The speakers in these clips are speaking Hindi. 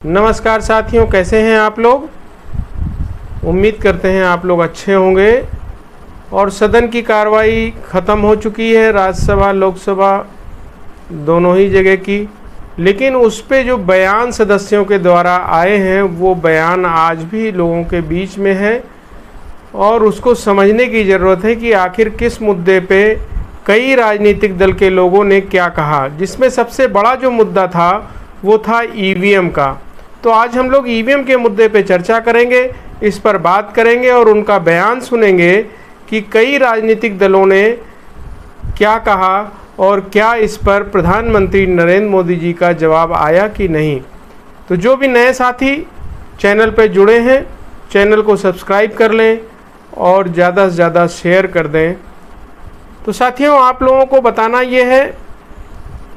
नमस्कार साथियों, कैसे हैं आप लोग। उम्मीद करते हैं आप लोग अच्छे होंगे। और सदन की कार्रवाई ख़त्म हो चुकी है, राज्यसभा लोकसभा दोनों ही जगह की। लेकिन उस पे जो बयान सदस्यों के द्वारा आए हैं वो बयान आज भी लोगों के बीच में है और उसको समझने की ज़रूरत है कि आखिर किस मुद्दे पे कई राजनीतिक दल के लोगों ने क्या कहा। जिसमें सबसे बड़ा जो मुद्दा था वो था ईवीएम का। तो आज हम लोग ईवीएम के मुद्दे पे चर्चा करेंगे, इस पर बात करेंगे और उनका बयान सुनेंगे कि कई राजनीतिक दलों ने क्या कहा और क्या इस पर प्रधानमंत्री नरेंद्र मोदी जी का जवाब आया कि नहीं। तो जो भी नए साथी चैनल पर जुड़े हैं, चैनल को सब्सक्राइब कर लें और ज़्यादा से ज़्यादा शेयर कर दें। तो साथियों, आप लोगों को बताना ये है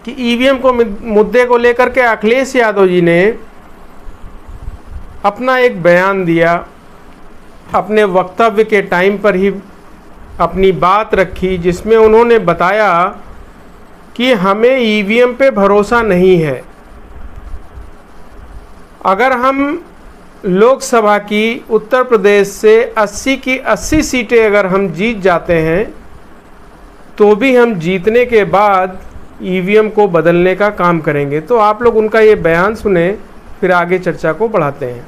कि ईवीएम को मुद्दे को लेकर के अखिलेश यादव जी ने अपना एक बयान दिया। अपने वक्तव्य के टाइम पर ही अपनी बात रखी, जिसमें उन्होंने बताया कि हमें ईवीएम पे भरोसा नहीं है। अगर हम लोकसभा की उत्तर प्रदेश से 80 की 80 सीटें अगर हम जीत जाते हैं तो भी हम जीतने के बाद ईवीएम को बदलने का काम करेंगे। तो आप लोग उनका ये बयान सुने, फिर आगे चर्चा को बढ़ाते हैं।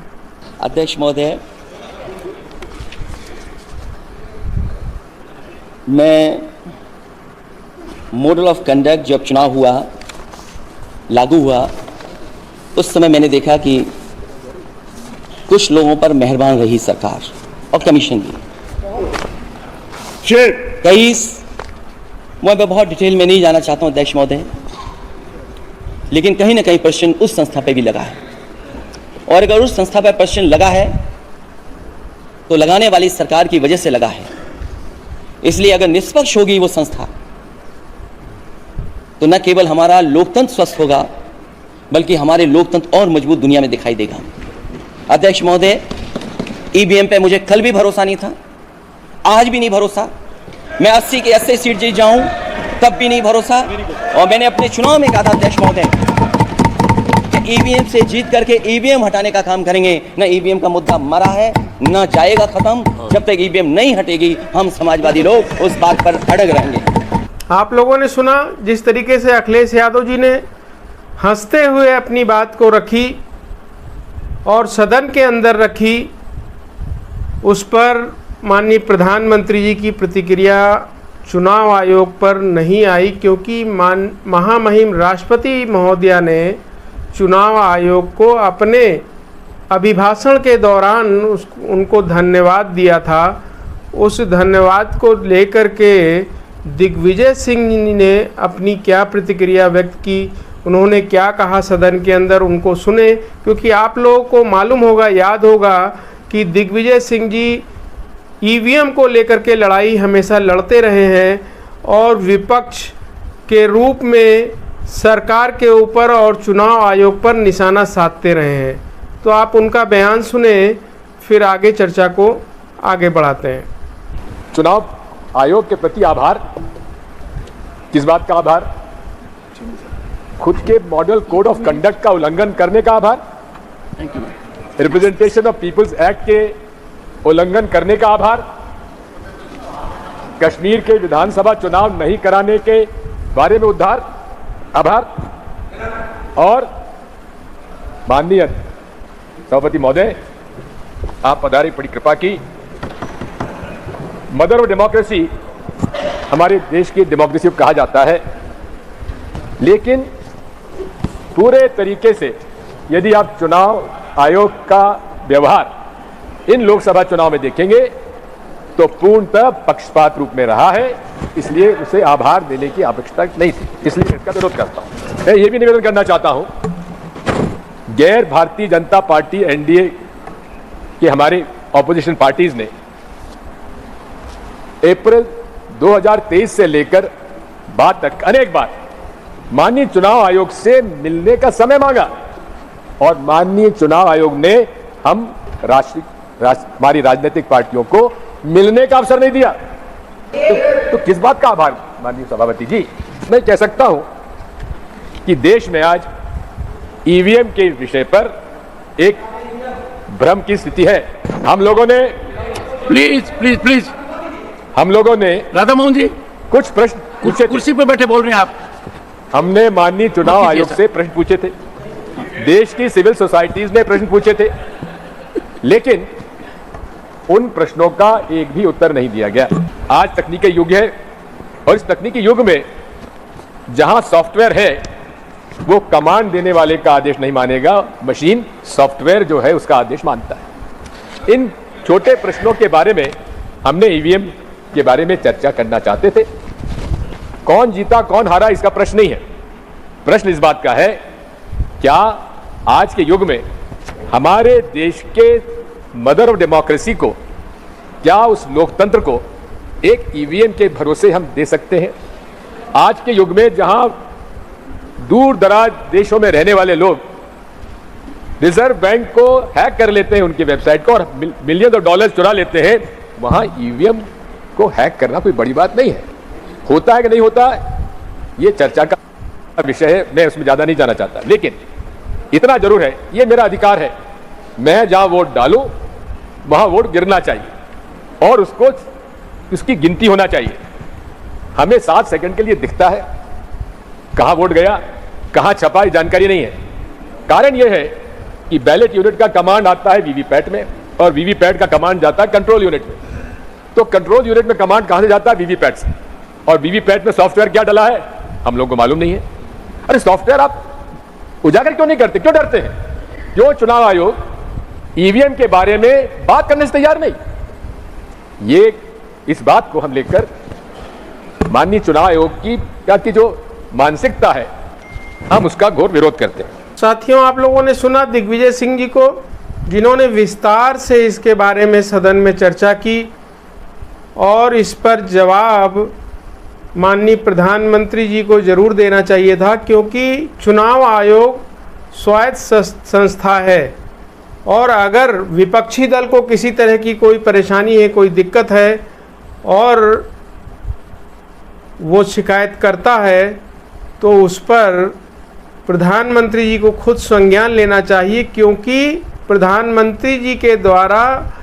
अध्यक्ष महोदय, मैं मॉडल ऑफ कंडक्ट जब चुनाव हुआ, लागू हुआ, उस समय मैंने देखा कि कुछ लोगों पर मेहरबान रही सरकार और कमीशन भी। मैं बहुत डिटेल में नहीं जाना चाहता हूं अध्यक्ष महोदय, लेकिन कहीं ना कहीं प्रश्न उस संस्था पे भी लगा है। और अगर उस संस्था पर प्रश्न लगा है तो लगाने वाली सरकार की वजह से लगा है। इसलिए अगर निष्पक्ष होगी वो संस्था तो न केवल हमारा लोकतंत्र स्वस्थ होगा बल्कि हमारे लोकतंत्र और मजबूत दुनिया में दिखाई देगा। अध्यक्ष महोदय, ईवीएम पे मुझे कल भी भरोसा नहीं था, आज भी नहीं भरोसा। मैं 80 की 80 सीट जीत जाऊं तब भी नहीं भरोसा। और मैंने अपने चुनाव में कहा था अध्यक्ष महोदय कि ईवीएम से जीत करके ईवीएम हटाने का काम करेंगे। न ईवीएम का मुद्दा मरा है, न जाएगा खत्म। जब तक ईवीएम नहीं हटेगी हम समाजवादी लोग उस बात पर अड़ग रहेंगे। आप लोगों ने सुना जिस तरीके से अखिलेश यादव जी ने हंसते हुए अपनी बात को रखी और सदन के अंदर रखी। उस पर माननीय प्रधानमंत्री जी की प्रतिक्रिया चुनाव आयोग पर नहीं आई, क्योंकि महामहिम राष्ट्रपति महोदया ने चुनाव आयोग को अपने अभिभाषण के दौरान उनको धन्यवाद दिया था। उस धन्यवाद को लेकर के दिग्विजय सिंह ने अपनी क्या प्रतिक्रिया व्यक्त की, उन्होंने क्या कहा सदन के अंदर, उनको सुने। क्योंकि आप लोगों को मालूम होगा, याद होगा कि दिग्विजय सिंह जी ईवीएम को लेकर के लड़ाई हमेशा लड़ते रहे हैं और विपक्ष के रूप में सरकार के ऊपर और चुनाव आयोग पर निशाना साधते रहे हैं। तो आप उनका बयान सुने, फिर आगे चर्चा को आगे बढ़ाते हैं। चुनाव आयोग के प्रति आभार। किस बात का आभार? खुद के मॉडल कोड ऑफ कंडक्ट का उल्लंघन करने का आभार, रिप्रेजेंटेशन ऑफ पीपल्स एक्ट के उल्लंघन करने का आभार, कश्मीर के विधानसभा चुनाव नहीं कराने के बारे में आभार। और माननीय सभापति महोदय, आप पधारे, बड़ी कृपा की। मदर ऑफ डेमोक्रेसी हमारे देश की डेमोक्रेसी को कहा जाता है, लेकिन पूरे तरीके से यदि आप चुनाव आयोग का व्यवहार इन लोकसभा चुनाव में देखेंगे तो पूर्णतः पक्षपात रूप में रहा है। इसलिए उसे आभार देने की आवश्यकता नहीं थी, इसलिए मैं इसका विरोध करता हूं। मैं ये भी निवेदन करना चाहता हूं, गैर भारतीय जनता पार्टी एनडीए के हमारे ऑपोजिशन पार्टीज ने अप्रैल 2023 से लेकर बाद तक अनेक बार माननीय चुनाव आयोग से मिलने का समय मांगा और माननीय चुनाव आयोग ने हमारी राजनीतिक पार्टियों को मिलने का अवसर नहीं दिया। तो किस बात का आभार माननीय सभापति जी? मैं कह सकता हूं कि देश में आज ईवीएम के विषय पर एक भ्रम की स्थिति है। हम लोगों ने प्लीज प्लीज प्लीज हम लोगों ने राधा मोहन जी कुछ प्रश्न पूछे थे। कुर्सी पे बैठे बोल रहे हैं आप। हमने माननीय चुनाव आयोग से प्रश्न पूछे थे, देश की सिविल सोसाइटीज ने प्रश्न पूछे थे, लेकिन उन प्रश्नों का एक भी उत्तर नहीं दिया गया। आज तकनीकी युग है और इस तकनीकी युग में जहां सॉफ्टवेयर है वो कमांड देने वाले का आदेश नहीं मानेगा, मशीन सॉफ्टवेयर जो है उसका आदेश मानता है। इन छोटे प्रश्नों के बारे में हमने ईवीएम के बारे में चर्चा करना चाहते थे। कौन जीता कौन हारा इसका प्रश्न नहीं है, प्रश्न इस बात का है क्या आज के युग में हमारे देश के मदर ऑफ डेमोक्रेसी को, क्या उस लोकतंत्र को एक ईवीएम के भरोसे हम दे सकते हैं? आज के युग में जहां दूर दराज देशों में रहने वाले लोग रिजर्व बैंक को हैक कर लेते हैं, उनकी वेबसाइट को, और मिलियन डॉलर चुरा लेते हैं, वहां ईवीएम को हैक करना कोई बड़ी बात नहीं है। होता है कि नहीं होता ये चर्चा का विषय है, मैं उसमें ज्यादा नहीं जाना चाहता, लेकिन इतना जरूर है, ये मेरा अधिकार है, मैं जहां वोट डालूं वहां वोट गिरना चाहिए और उसको उसकी गिनती होना चाहिए। हमें 7 सेकंड के लिए दिखता है कहां वोट गया कहां छपा, ये जानकारी नहीं है। कारण यह है कि बैलेट यूनिट का कमांड आता है वीवीपैट में और वीवीपैट का कमांड जाता है कंट्रोल यूनिट में। तो कंट्रोल यूनिट में कमांड कहां से जाता है? वीवीपैट से। और वीवीपैट में सॉफ्टवेयर क्या डला है हम लोग को मालूम नहीं है। अरे सॉफ्टवेयर आप उजागर क्यों नहीं करते, क्यों डरते हैं? क्यों चुनाव आयोग ईवीएम के बारे में बात करने से तैयार नहीं? ये इस बात को हम लेकर माननीय चुनाव आयोग की जो मानसिकता है हम उसका घोर विरोध करते हैं। साथियों, आप लोगों ने सुना दिग्विजय सिंह जी को, जिन्होंने विस्तार से इसके बारे में सदन में चर्चा की और इस पर जवाब माननीय प्रधानमंत्री जी को जरूर देना चाहिए था, क्योंकि चुनाव आयोग स्वायत्त संस्था है और अगर विपक्षी दल को किसी तरह की कोई परेशानी है, कोई दिक्कत है और वो शिकायत करता है तो उस पर प्रधानमंत्री जी को खुद संज्ञान लेना चाहिए, क्योंकि प्रधानमंत्री जी के द्वारा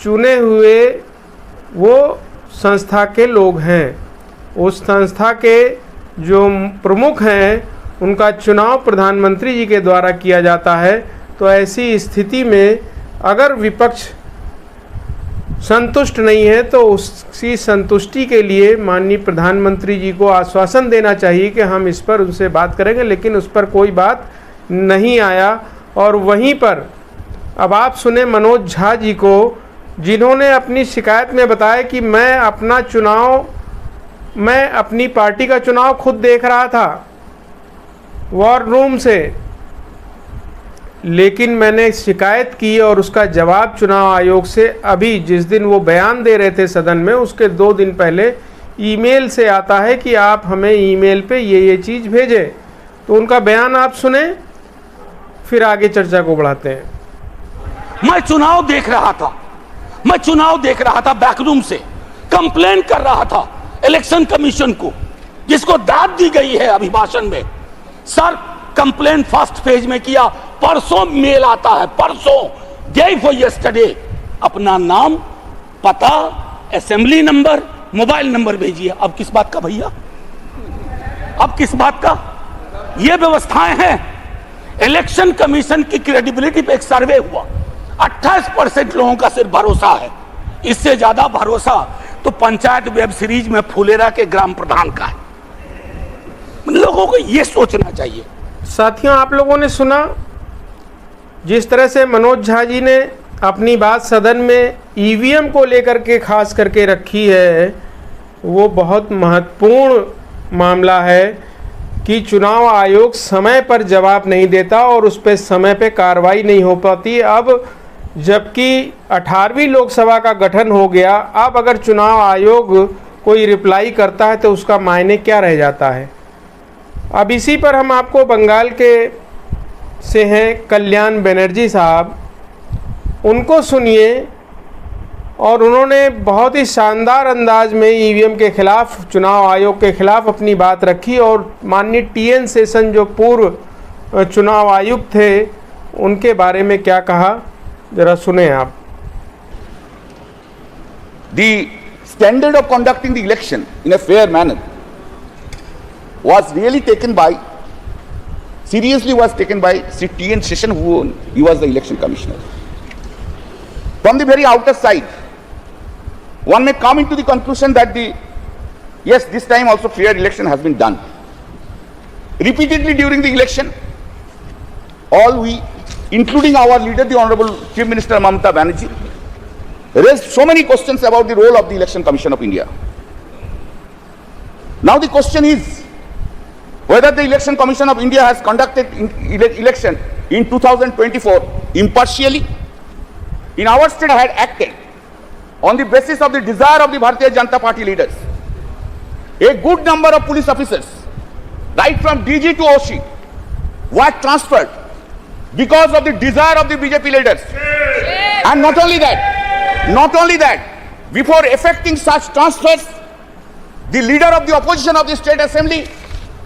चुने हुए वो संस्था के लोग हैं। उस संस्था के जो प्रमुख हैं उनका चुनाव प्रधानमंत्री जी के द्वारा किया जाता है। तो ऐसी स्थिति में अगर विपक्ष संतुष्ट नहीं है तो उसकी संतुष्टि के लिए माननीय प्रधानमंत्री जी को आश्वासन देना चाहिए कि हम इस पर उनसे बात करेंगे, लेकिन उस पर कोई बात नहीं आया। और वहीं पर अब आप सुने मनोज झा जी को, जिन्होंने अपनी शिकायत में बताया कि मैं अपनी पार्टी का चुनाव खुद देख रहा था वॉर रूम से, लेकिन मैंने शिकायत की और उसका जवाब चुनाव आयोग से अभी जिस दिन वो बयान दे रहे थे सदन में उसके 2 दिन पहले ईमेल से आता है कि आप हमें ईमेल पे ये चीज़ भेजें। तो उनका बयान आप सुने, फिर आगे चर्चा को बढ़ाते हैं। मैं चुनाव देख रहा था बैकरूम से, कंप्लेन कर रहा था इलेक्शन कमीशन को, जिसको दाद दी गई है अभिभाषण में। सर कंप्लेन फर्स्ट पेज में किया, परसों मेल आता है, परसों डे फॉर यस्टरडे, अपना नाम, पता, असेंबली नंबर, मोबाइल नंबर भेजिए। अब किस बात का भैया, अब किस बात का? ये व्यवस्थाएं हैं। इलेक्शन कमीशन की क्रेडिबिलिटी पे एक सर्वे हुआ, 28% लोगों का सिर्फ भरोसा है। इससे ज्यादा भरोसा तो पंचायत वेब सीरीज में फुलेरा के ग्राम प्रधान का है। लोगों को यह सोचना चाहिए। साथियों, आप लोगों ने सुना जिस तरह से मनोज झा जी ने अपनी बात सदन में ईवीएम को लेकर के खास करके रखी है, वो बहुत महत्वपूर्ण मामला है कि चुनाव आयोग समय पर जवाब नहीं देता और उस पर समय पे कार्रवाई नहीं हो पाती। अब जबकि 18वीं लोकसभा का गठन हो गया, अब अगर चुनाव आयोग कोई रिप्लाई करता है तो उसका मायने क्या रह जाता है। अब इसी पर हम आपको बंगाल के से हैं कल्याण बनर्जी साहब, उनको सुनिए। और उन्होंने बहुत ही शानदार अंदाज में ईवीएम के खिलाफ, चुनाव आयोग के खिलाफ अपनी बात रखी और माननीय TN सेशन जो पूर्व चुनाव आयुक्त थे उनके बारे में क्या कहा, जरा सुने आप। The standard of conducting the election in a fair manner was really taken by, seriously was taken by Sri T.N. Seshan, he was the election commissioner. From the very outer side, one may come into the conclusion that yes, this time also fair election has been done. Repeatedly during the election, all we, including our leader, the Honorable Chief Minister Mamata Banerjee, raised so many questions about the role of the Election Commission of India. Now the question is whether the Election Commission of India has conducted election in 2024 impartially. In our state, had acted on the basis of the desire of the Bharatiya Janata Party leaders. A good number of police officers, right from DG to OC, were transferred because of the desire of the BJP leaders. And not only that, before effecting such transfers, the leader of the opposition of the state assembly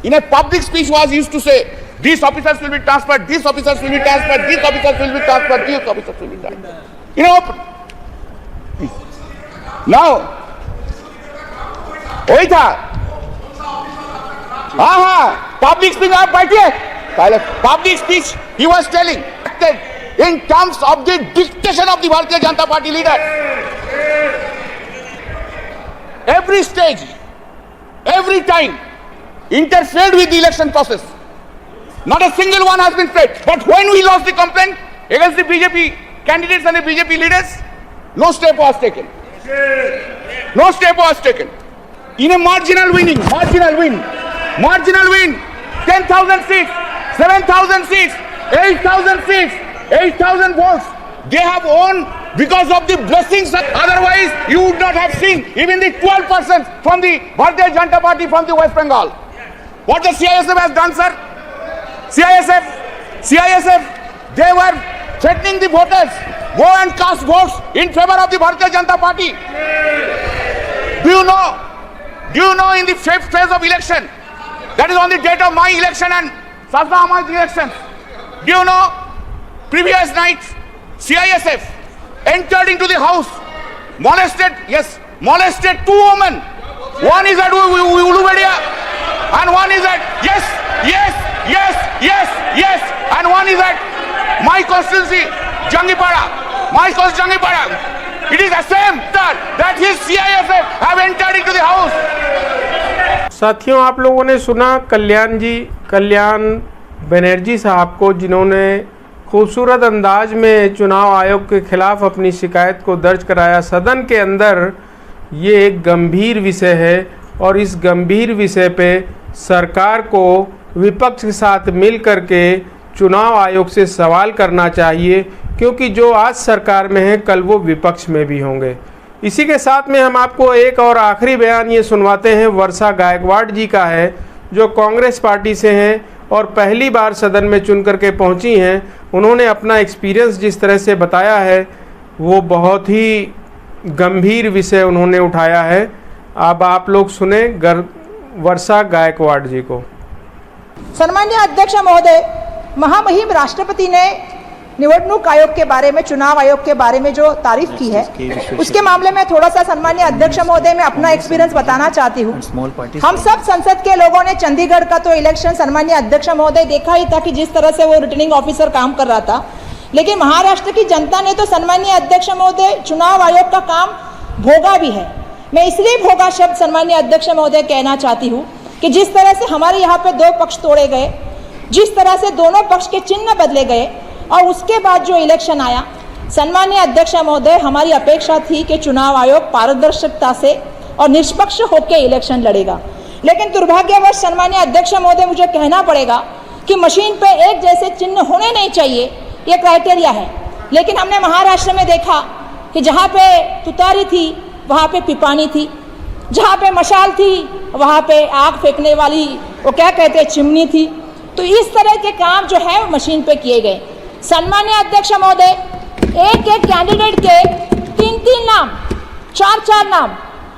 in a public speech was used to say, these officers will be transferred, these officers will be transferred, these officers will be transferred, these officers will be transferred. Open. Now, वही था, public speech आप बैठिए, public speech he was telling that in terms of the dictation of the Bharatiya Janata Party leader. Every stage, every time interfered with the election process. Not a single one has been paid. But when we lost the complaint against the BJP candidates and the BJP leaders, no step was taken. No step was taken. In a marginal win, 10,000 seats, 7,000 seats, 8,000 seats, 8,000 votes, they have won because of the blessings. Otherwise, you would not have seen even the 12% from the Bharatiya Janata Party from the West Bengal. What the CISF has done, sir? CISF, they were threatening the voters, go and cast votes in favor of the Bharatiya Janata Party. Do you know in the fifth phase of election, that is on the date of my election and Sasna Ahmad's election, do you know, previous night, CISF entered into the house, molested two women. One is at Ulubedia and one is at, yes, and one is at my constituency, Jangipara. It is the same that his CISF have entered into the house. साथियों, आप लोगों ने सुना कल्याण बनर्जी साहब को, जिन्होंने खूबसूरत अंदाज में चुनाव आयोग के खिलाफ अपनी शिकायत को दर्ज कराया। सदन के अंदर ये एक गंभीर विषय है और इस गंभीर विषय पे सरकार को विपक्ष के साथ मिल करके चुनाव आयोग से सवाल करना चाहिए, क्योंकि जो आज सरकार में है कल वो विपक्ष में भी होंगे। इसी के साथ में हम आपको एक और आखिरी बयान ये सुनवाते हैं, वर्षा गायकवाड़ जी का है, जो कांग्रेस पार्टी से हैं और पहली बार सदन में चुन करके पहुंची हैं। उन्होंने अपना एक्सपीरियंस जिस तरह से बताया है, वो बहुत ही गंभीर विषय उन्होंने उठाया है। अब आप लोग सुने वर्षा गायकवाड़ जी को। सन्मान्य अध्यक्ष महोदय, महामहिम राष्ट्रपति ने निवडणूक आयोग के बारे में, चुनाव आयोग के बारे में जो तारीफ की है, उसके मामले में थोड़ा सा सन्मान्य अध्यक्ष महोदय मैं अपना एक्सपीरियंस बताना चाहती हूँ। हम सब संसद के लोगों ने चंडीगढ़ का तो इलेक्शन सन्मान्य अध्यक्ष महोदय देखा ही था कि जिस तरह से वो रिटर्निंग ऑफिसर काम कर रहा था, लेकिन महाराष्ट्र की जनता ने तो सन्मान्य अध्यक्ष महोदय चुनाव आयोग का काम भोगा भी है। मैं इसलिए भोगा शब्द सन्मान्य अध्यक्ष महोदय कहना चाहती हूँ कि जिस तरह से हमारे यहाँ पे दो पक्ष तोड़े गए, जिस तरह से दोनों पक्ष के चिन्ह बदले गए और उसके बाद जो इलेक्शन आया, सन्मान्य अध्यक्ष महोदय हमारी अपेक्षा थी कि चुनाव आयोग पारदर्शिता से और निष्पक्ष होकर इलेक्शन लड़ेगा। लेकिन दुर्भाग्यवश सन्मान्य अध्यक्ष महोदय मुझे कहना पड़ेगा कि मशीन पे एक जैसे चिन्ह होने नहीं चाहिए, ये क्राइटेरिया है। लेकिन हमने महाराष्ट्र में देखा कि जहाँ पे तुतारी थी वहाँ पे पिपानी थी, जहाँ पे मशाल थी वहाँ पे आग फेंकने वाली वो क्या कहते हैं चिमनी थी। तो इस तरह के काम जो है मशीन पे किए गए। सन्मान्य अध्यक्ष महोदय, एक कैंडिडेट के 3 नाम, 4 नाम,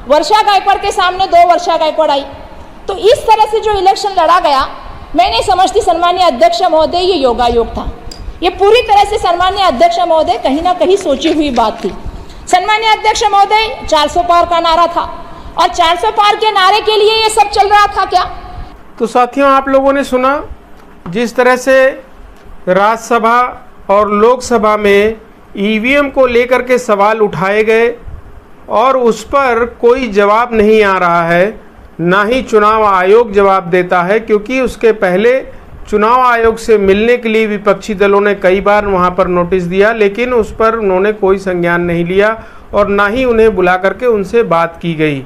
वर्षा गायकवाड़ के सामने 2 वर्षा गायकवाड़ आई। तो इस तरह से जो इलेक्शन लड़ा गया, मैं नहीं समझती सन्मान्य अध्यक्ष महोदय ये योगायोग था। ये पूरी तरह से सम्मानीय अध्यक्ष महोदय कहीं ना कहीं सोची हुई बात थी। सम्मानीय अध्यक्ष महोदय 400 पार का नारा था और 400 पार के नारे के लिए ये सब चल रहा था क्या? तो साथियों, आप लोगों ने सुना जिस तरह से राज्यसभा और लोकसभा में ईवीएम को लेकर के सवाल उठाए गए और उस पर कोई जवाब नहीं आ रहा है, ना ही चुनाव आयोग जवाब देता है, क्योंकि उसके पहले चुनाव आयोग से मिलने के लिए विपक्षी दलों ने कई बार वहां पर नोटिस दिया, लेकिन उस पर उन्होंने कोई संज्ञान नहीं लिया और ना ही उन्हें बुला करके उनसे बात की गई।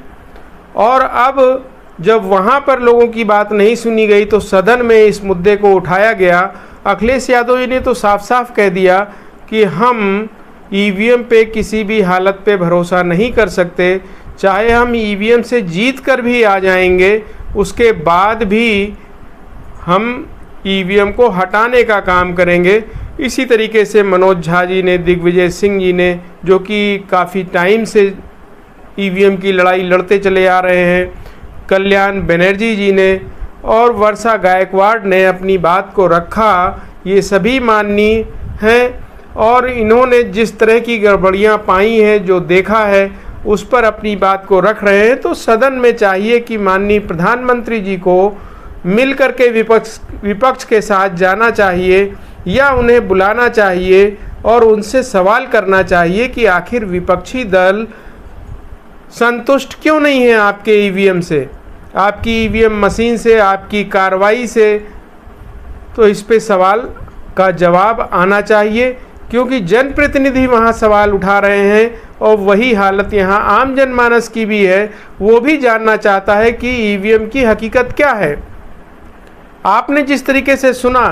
और अब जब वहां पर लोगों की बात नहीं सुनी गई तो सदन में इस मुद्दे को उठाया गया। अखिलेश यादव जी ने तो साफ साफ कह दिया कि हम ईवीएम पे किसी भी हालत पे भरोसा नहीं कर सकते, चाहे हम ईवीएम से जीत कर भी आ जाएंगे उसके बाद भी हम ईवीएम को हटाने का काम करेंगे। इसी तरीके से मनोज झा जी ने, दिग्विजय सिंह जी ने, जो कि काफ़ी टाइम से ईवीएम की लड़ाई लड़ते चले आ रहे हैं, कल्याण बनर्जी जी ने और वर्षा गायकवाड़ ने अपनी बात को रखा। ये सभी माननीय हैं और इन्होंने जिस तरह की गड़बड़ियां पाई हैं, जो देखा है, उस पर अपनी बात को रख रहे हैं। तो सदन में चाहिए कि माननीय प्रधानमंत्री जी को मिल करके विपक्ष के साथ जाना चाहिए या उन्हें बुलाना चाहिए और उनसे सवाल करना चाहिए कि आखिर विपक्षी दल संतुष्ट क्यों नहीं है आपके ईवीएम से, आपकी ईवीएम मशीन से, आपकी कार्रवाई से। तो इस पे सवाल का जवाब आना चाहिए, क्योंकि जनप्रतिनिधि वहाँ सवाल उठा रहे हैं और वही हालत यहाँ आम जनमानस की भी है। वो भी जानना चाहता है कि ईवीएम की हकीकत क्या है। आपने जिस तरीके से सुना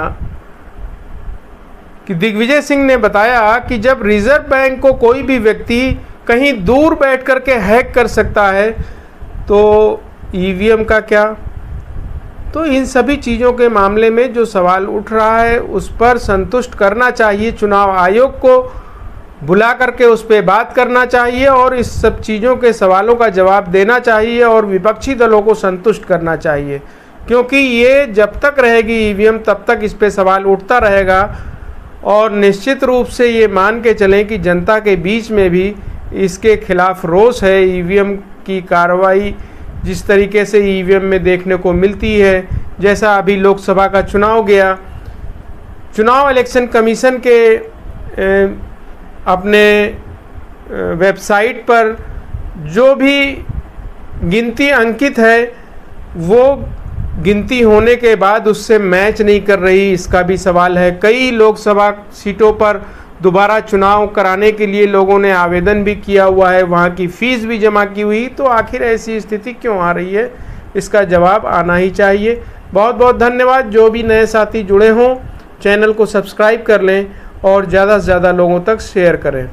कि दिग्विजय सिंह ने बताया कि जब रिजर्व बैंक को कोई भी व्यक्ति कहीं दूर बैठ करके हैक कर सकता है तो ईवीएम का क्या। तो इन सभी चीज़ों के मामले में जो सवाल उठ रहा है उस पर संतुष्ट करना चाहिए, चुनाव आयोग को बुला करके उस पर बात करना चाहिए और इस सब चीज़ों के सवालों का जवाब देना चाहिए और विपक्षी दलों को संतुष्ट करना चाहिए, क्योंकि ये जब तक रहेगी ईवीएम तब तक इस पे सवाल उठता रहेगा। और निश्चित रूप से ये मान के चलें कि जनता के बीच में भी इसके खिलाफ रोष है। ईवीएम की कार्रवाई जिस तरीके से ईवीएम में देखने को मिलती है, जैसा अभी लोकसभा का चुनाव गया, चुनाव इलेक्शन कमीशन के अपने वेबसाइट पर जो भी गिनती अंकित है वो गिनती होने के बाद उससे मैच नहीं कर रही, इसका भी सवाल है। कई लोकसभा सीटों पर दोबारा चुनाव कराने के लिए लोगों ने आवेदन भी किया हुआ है, वहाँ की फ़ीस भी जमा की हुई। तो आखिर ऐसी स्थिति क्यों आ रही है, इसका जवाब आना ही चाहिए। बहुत बहुत धन्यवाद। जो भी नए साथी जुड़े हों चैनल को सब्सक्राइब कर लें और ज़्यादा से ज़्यादा लोगों तक शेयर करें।